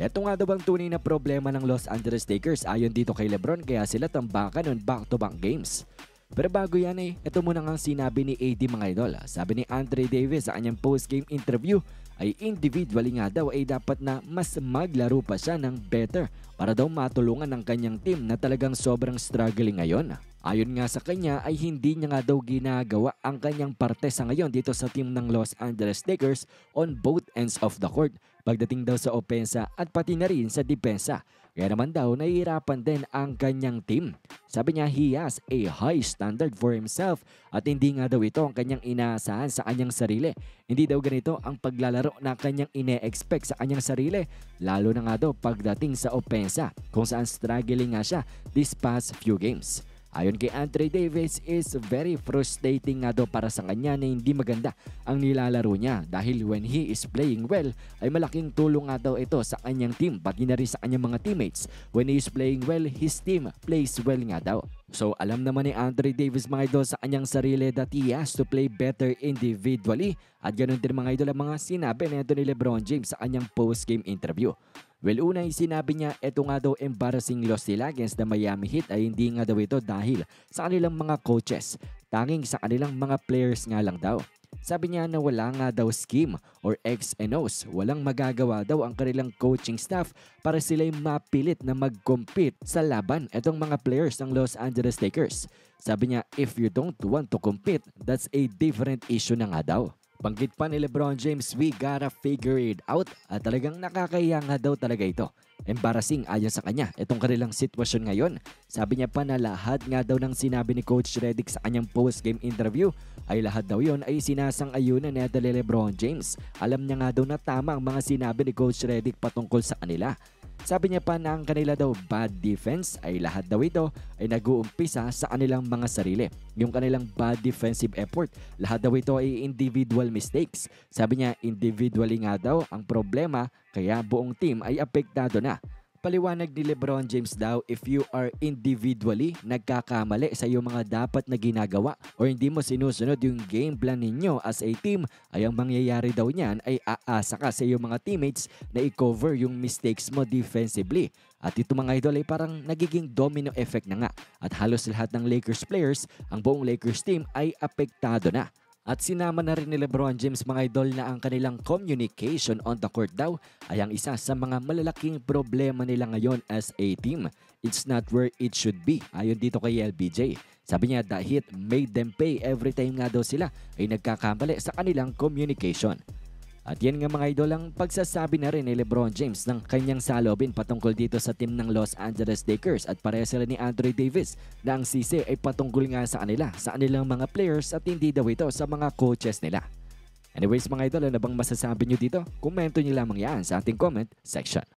Ito nga daw ang tunay na problema ng Los Angeles Lakers ayon dito kay Lebron kaya sila tambakan ng back-to-back games. Pero bago yan ito muna nga sinabi ni AD mga idol. Sabi ni Anthony Davis sa kanyang post-game interview ay individually nga daw ay dapat na mas maglaro pa siya ng better para daw matulungan ng kanyang team na talagang sobrang struggling ngayon. Ayon nga sa kanya ay hindi niya nga daw ginagawa ang kanyang parte sa ngayon dito sa team ng Los Angeles Lakers on both ends of the court pagdating daw sa opensa at pati na rin sa depensa. Kaya naman daw nahihirapan din ang kanyang team. Sabi niya he has a high standard for himself at hindi nga daw ito ang kanyang inaasahan sa kanyang sarili. Hindi daw ganito ang paglalaro na kanyang ine-expect sa kanyang sarili lalo na nga daw pagdating sa opensa kung saan struggling nga siya these past few games. Ayon kay Anthony Davis is very frustrating nga daw para sa kanya na hindi maganda ang nilalaro niya dahil when he is playing well ay malaking tulong nga daw ito sa kanyang team pati na rin sa kanyang mga teammates. When he is playing well, his team plays well nga daw. So alam naman ni Anthony Davis mga idol sa kanyang sarili that he has to play better individually at ganun din mga idol ang mga sinabi nito ni LeBron James sa kanyang post-game interview. Well, unay sinabi niya ito nga daw embarrassing loss nila against the Miami Heat ay hindi nga daw ito dahil sa kanilang mga coaches, tanging sa kanilang mga players nga lang daw. Sabi niya na wala nga daw scheme or X and O's, walang magagawa daw ang kanilang coaching staff para sila'y mapilit na mag-compete sa laban itong mga players ng Los Angeles Lakers. Sabi niya if you don't want to compete, that's a different issue na nga daw. Banggit pa ni LeBron James, we gotta figure it out at talagang nakakahiya nga daw talaga ito. Embarrassing ayon sa kanya itong kanilang sitwasyon ngayon. Sabi niya pa na lahat nga daw ng sinabi ni Coach Redick sa kanyang post-game interview ay lahat daw yon ay sinasang-ayunan ni LeBron James. Alam niya nga daw na tama ang mga sinabi ni Coach Redick patungkol sa kanila. Sabi niya pa na ang kanila daw bad defense ay lahat daw ito ay nag-uumpisa sa kanilang mga sarili. Yung kanilang bad defensive effort, lahat daw ito ay individual mistakes. Sabi niya individually nga daw ang problema kaya buong team ay apektado na. Paliwanag ni LeBron James daw if you are individually nagkakamali sa iyong mga dapat na ginagawa o hindi mo sinusunod yung game plan ninyo as a team ay ang mangyayari daw niyan ay aasa ka sa iyong mga teammates na i-cover yung mistakes mo defensively. At ito mga idol ay parang nagiging domino effect na nga at halos lahat ng Lakers players, ang buong Lakers team ay apektado na. At sinama na rin ni LeBron James mga idol na ang kanilang communication on the court daw ay ang isa sa mga malalaking problema nila ngayon as a team. It's not where it should be ayon dito kay LBJ. Sabi niya the Heat made them pay every time nga daw sila ay nagkakamali sa kanilang communication. At yan nga mga idol ang pagsasabi na rin ni LeBron James ng kanyang salobin patungkol dito sa team ng Los Angeles Lakers at pareha sila ni Anthony Davis na ang sisi ay patungkol nga sa kanila, sa kanilang mga players at hindi daw ito sa mga coaches nila. Anyways mga idol, ano bang masasabi nyo dito? Komento nyo lamang yan sa ating comment section.